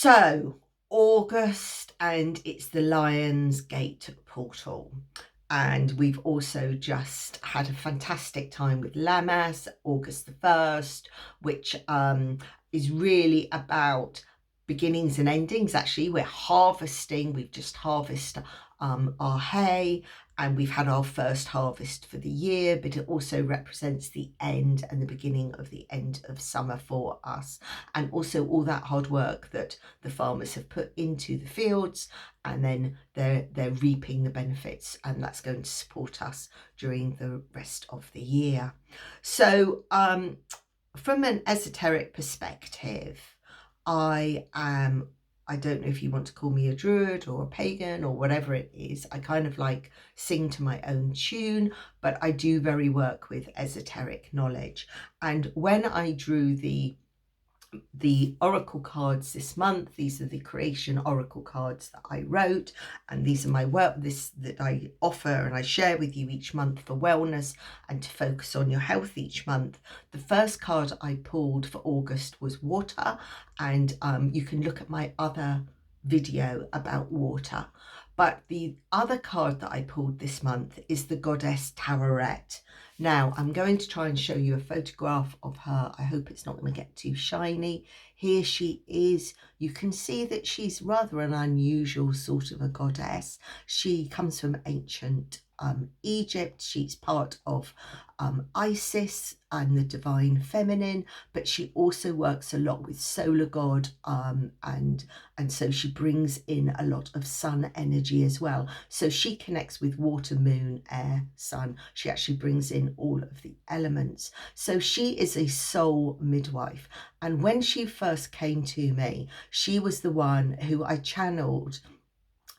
So, August, and it's the Lion's Gate portal. And we've also just had a fantastic time with Lammas, August the 1st, which is really about beginnings and endings. Actually, we're harvesting, we've just harvested our hay, and we've had our first harvest for the year, but it also represents the end and the beginning of the end of summer for us, and also all that hard work that the farmers have put into the fields, and then they're reaping the benefits, and that's going to support us during the rest of the year. So from an esoteric perspective, I don't know if you want to call me a druid or a pagan or whatever it is. I kind of like sing to my own tune, but I do very work with esoteric knowledge. And when I drew the oracle cards this month, these are the creation oracle cards that I wrote, and these are my work that I offer and I share with you each month for wellness and to focus on your health each month. The first card I pulled for August was water, and you can look at my other video about water. But the other card that I pulled this month is the goddess Tauret. Now, I'm going to try and show you a photograph of her. I hope it's not going to get too shiny. Here she is. You can see that she's rather an unusual sort of a goddess. She comes from ancient Egypt. She's part of Isis and the divine feminine, but she also works a lot with solar god, and so she brings in a lot of sun energy as well. So she connects with water, moon, air, sun. She actually brings in all of the elements. So she is a soul midwife, and when she first came to me, she was the one who I channeled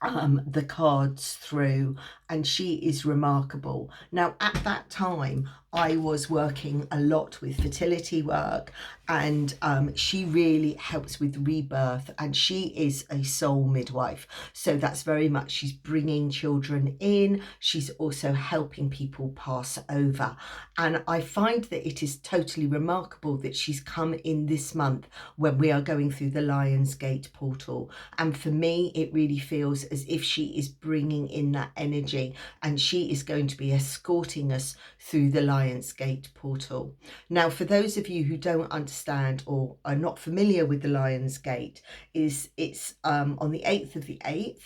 the cards through, and she is remarkable. Now, at that time, I was working a lot with fertility work, and she really helps with rebirth, and she is a soul midwife. So that's very much, she's bringing children in. She's also helping people pass over. And I find that it is totally remarkable that she's come in this month when we are going through the Lion's Gate portal. And for me, it really feels as if she is bringing in that energy, and she is going to be escorting us through the Lion's Gate portal. Now, for those of you who don't understand or are not familiar with the Lion's Gate, it's on the 8th of the 8th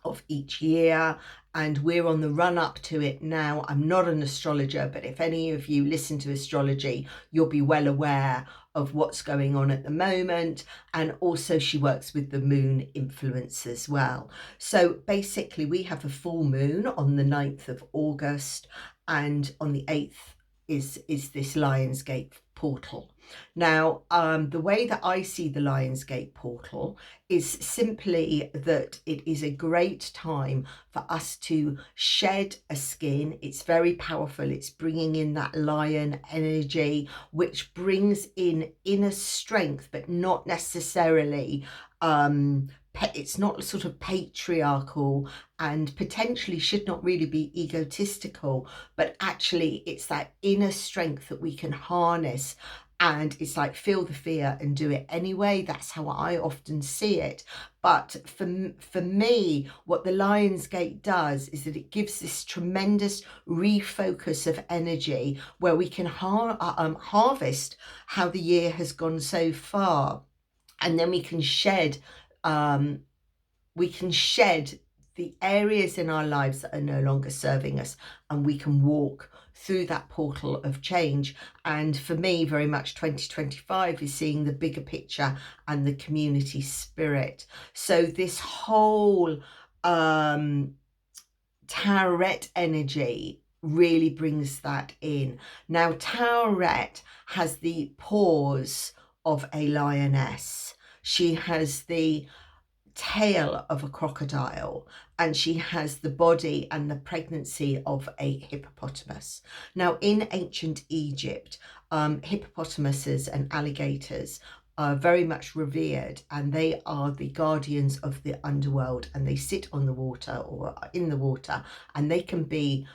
of each year, and we're on the run up to it now. I'm not an astrologer, but if any of you listen to astrology, you'll be well aware of what's going on at the moment. And also she works with the moon influence as well. So basically we have a full moon on the 9th of August, and on the 8th is this Lion's Gate portal. Now, the way that I see the Lion's Gate portal is simply that it is a great time for us to shed a skin. It's very powerful. It's bringing in that lion energy, which brings in inner strength, but not necessarily it's not sort of patriarchal, and potentially should not really be egotistical, but actually it's that inner strength that we can harness. And it's like, feel the fear and do it anyway. That's how I often see it. But for me, what the Lion's Gate does is that it gives this tremendous refocus of energy where we can harvest how the year has gone so far. And then we can shed the areas in our lives that are no longer serving us, and we can walk through that portal of change. And for me, very much 2025 is seeing the bigger picture and the community spirit. So this whole Tauret energy really brings that in. Now, Tauret has the paws of a lioness. She has the tail of a crocodile, and she has the body and the pregnancy of a hippopotamus. Now, in ancient Egypt, hippopotamuses and alligators are very much revered, and they are the guardians of the underworld, and they sit on the water or in the water, and they can be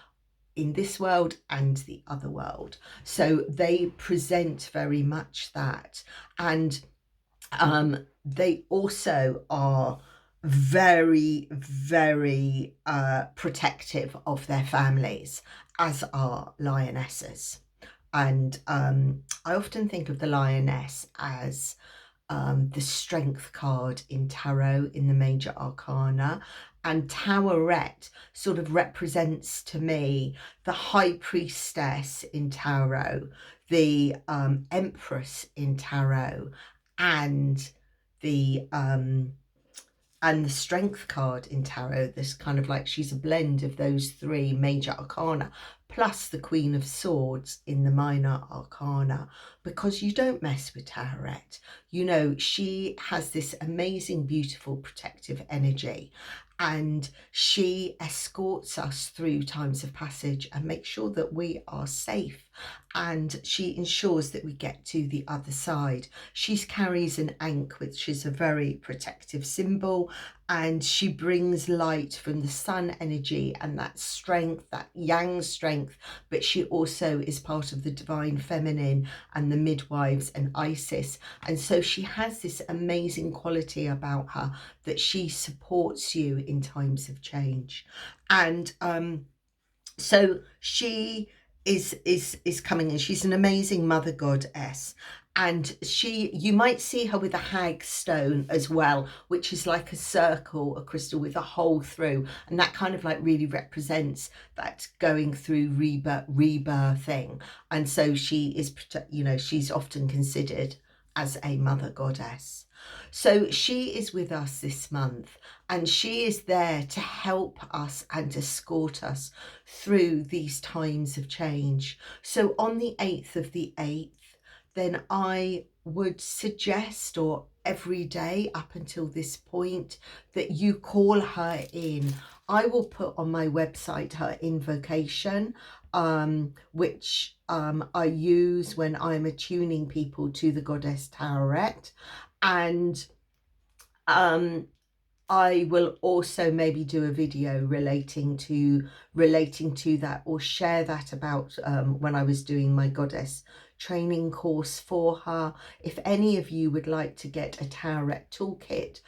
in this world and the other world. So they present very much that. And They also are very, very protective of their families, as are lionesses. And I often think of the lioness as the strength card in tarot in the major arcana, and Tauret sort of represents to me the high priestess in tarot, the empress in tarot, and the strength card in tarot. This kind of like, she's a blend of those three major arcana plus the Queen of Swords in the minor arcana, because you don't mess with Tauret. You know, she has this amazing, beautiful, protective energy, and she escorts us through times of passage and makes sure that we are safe, and she ensures that we get to the other side. She carries an ankh, which is a very protective symbol, and she brings light from the sun energy and that strength, that yang strength, but she also is part of the divine feminine and the midwives and Isis. And so she has this amazing quality about her that she supports you in times of change. And so she is coming in. She's an amazing mother goddess, and you might see her with a hag stone as well, which is like a circle, a crystal with a hole through, and that kind of like really represents that going through rebirthing. And so she is, you know, she's often considered as a mother goddess. So she is with us this month, and she is there to help us and escort us through these times of change. So on the 8th of the 8th, then I would suggest, or every day up until this point, that you call her in. I will put on my website her invocation, which I use when I'm attuning people to the goddess Tauret. And I will also maybe do a video relating to that, or share that about when I was doing my goddess training course for her. If any of you would like to get a Tauret toolkit,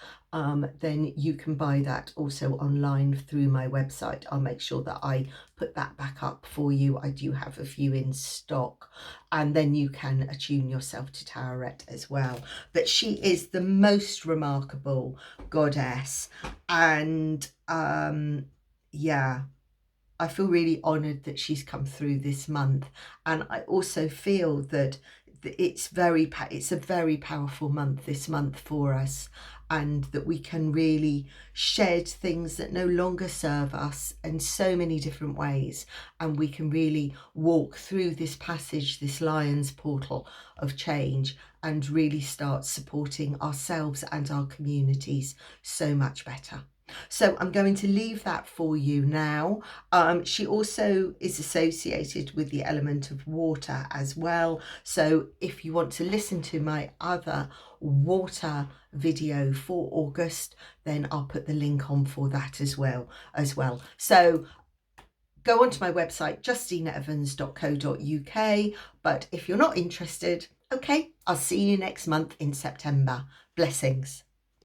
then you can buy that also online through my website. I'll make sure that I put that back up for you. I do have a few in stock, and then you can attune yourself to Tauret as well. But she is the most remarkable goddess, and yeah, I feel really honoured that she's come through this month. And I also feel that it's a very powerful month this month for us, and that we can really shed things that no longer serve us in so many different ways, and we can really walk through this passage, this lion's portal of change, and really start supporting ourselves and our communities so much better. So I'm going to leave that for you now. She also is associated with the element of water as well. So if you want to listen to my other water video for August, then I'll put the link on for that as well. So go onto my website, justineevans.co.uk. But if you're not interested, okay, I'll see you next month in September. Blessings.